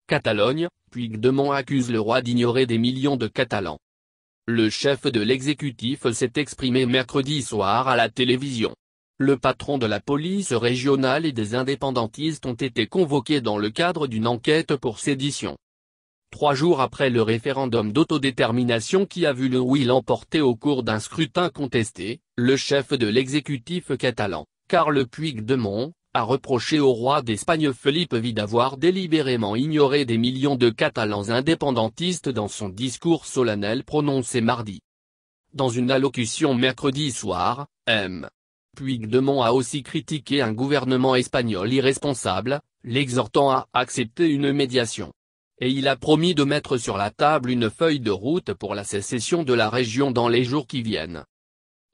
Catalogne, Puigdemont accuse le roi d'ignorer des millions de Catalans. Le chef de l'exécutif s'est exprimé mercredi soir à la télévision. Le patron de la police régionale et des indépendantistes ont été convoqués dans le cadre d'une enquête pour sédition. 3 jours après le référendum d'autodétermination qui a vu le oui l'emporter au cours d'un scrutin contesté, le chef de l'exécutif catalan, Carles Puigdemont, a reproché au roi d'Espagne Felipe V d'avoir délibérément ignoré des millions de Catalans indépendantistes dans son discours solennel prononcé mardi. Dans une allocution mercredi soir, M. Puigdemont a aussi critiqué un gouvernement espagnol irresponsable, l'exhortant à accepter une médiation. Et il a promis de mettre sur la table une feuille de route pour la sécession de la région dans les jours qui viennent.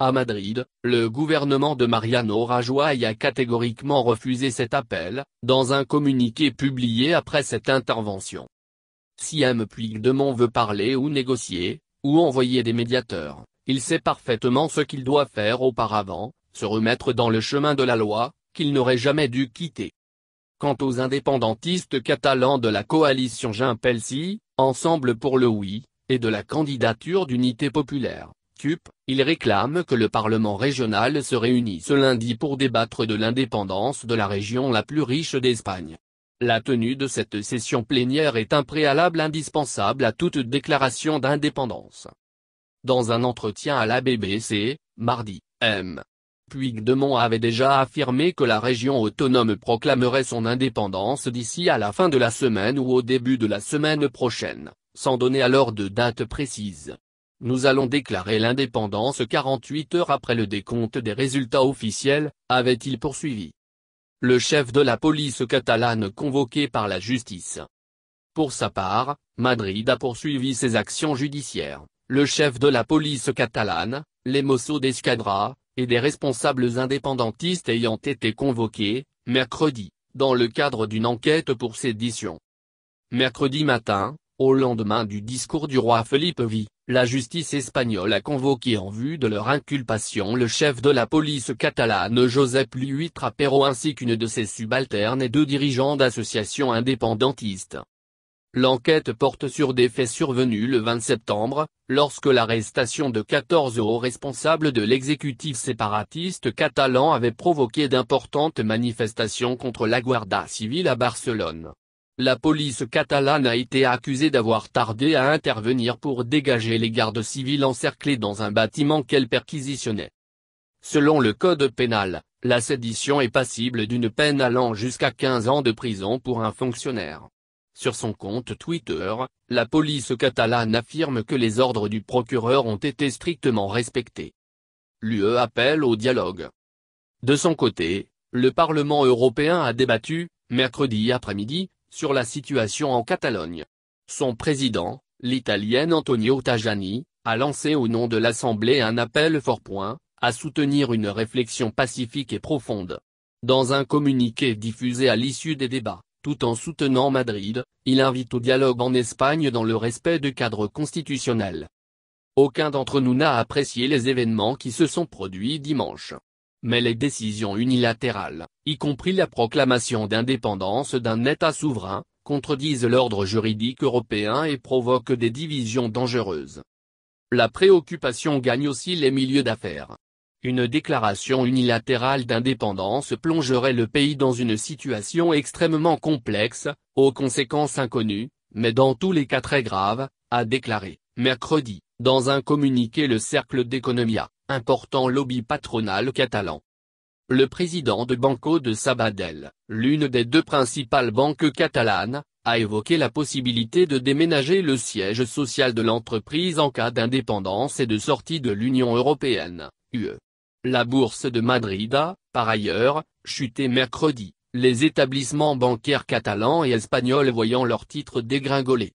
À Madrid, le gouvernement de Mariano Rajoy a catégoriquement refusé cet appel, dans un communiqué publié après cette intervention. Si M. Puigdemont veut parler ou négocier, ou envoyer des médiateurs, il sait parfaitement ce qu'il doit faire auparavant, se remettre dans le chemin de la loi, qu'il n'aurait jamais dû quitter. Quant aux indépendantistes catalans de la coalition Junts-Pel-Sí, Ensemble pour le oui, et de la candidature d'unité populaire, CUP, ils réclament que le Parlement régional se réunisse ce lundi pour débattre de l'indépendance de la région la plus riche d'Espagne. La tenue de cette session plénière est un préalable indispensable à toute déclaration d'indépendance. Dans un entretien à la BBC, mardi, M. Puigdemont avait déjà affirmé que la région autonome proclamerait son indépendance d'ici à la fin de la semaine ou au début de la semaine prochaine, sans donner alors de date précise. Nous allons déclarer l'indépendance 48 heures après le décompte des résultats officiels, avait-il poursuivi. Le chef de la police catalane convoqué par la justice. Pour sa part, Madrid a poursuivi ses actions judiciaires, le chef de la police catalane, les Mossos d'Esquadra, et des responsables indépendantistes ayant été convoqués, mercredi, dans le cadre d'une enquête pour sédition. Mercredi matin, au lendemain du discours du roi Felipe V, la justice espagnole a convoqué en vue de leur inculpation le chef de la police catalane Josep Lluís Trapero ainsi qu'une de ses subalternes et 2 dirigeants d'associations indépendantistes. L'enquête porte sur des faits survenus le 20 septembre, lorsque l'arrestation de 14 hauts responsables de l'exécutif séparatiste catalan avait provoqué d'importantes manifestations contre la Guardia Civil à Barcelone. La police catalane a été accusée d'avoir tardé à intervenir pour dégager les gardes civils encerclés dans un bâtiment qu'elle perquisitionnait. Selon le code pénal, la sédition est passible d'une peine allant jusqu'à 15 ans de prison pour un fonctionnaire. Sur son compte Twitter, la police catalane affirme que les ordres du procureur ont été strictement respectés. L'UE appelle au dialogue. De son côté, le Parlement européen a débattu, mercredi après-midi, sur la situation en Catalogne. Son président, l'Italien Antonio Tajani, a lancé au nom de l'Assemblée un appel fort à soutenir une réflexion pacifique et profonde. Dans un communiqué diffusé à l'issue des débats, tout en soutenant Madrid, il invite au dialogue en Espagne dans le respect du cadre constitutionnel. Aucun d'entre nous n'a apprécié les événements qui se sont produits dimanche. Mais les décisions unilatérales, y compris la proclamation d'indépendance d'un État souverain, contredisent l'ordre juridique européen et provoquent des divisions dangereuses. La préoccupation gagne aussi les milieux d'affaires. Une déclaration unilatérale d'indépendance plongerait le pays dans une situation extrêmement complexe, aux conséquences inconnues, mais dans tous les cas très graves, a déclaré, mercredi, dans un communiqué le Cercle d'Economia, important lobby patronal catalan. Le président de Banco de Sabadell, l'une des 2 principales banques catalanes, a évoqué la possibilité de déménager le siège social de l'entreprise en cas d'indépendance et de sortie de l'Union européenne, UE. La bourse de Madrid a, par ailleurs, chuté mercredi, les établissements bancaires catalans et espagnols voyant leurs titres dégringoler.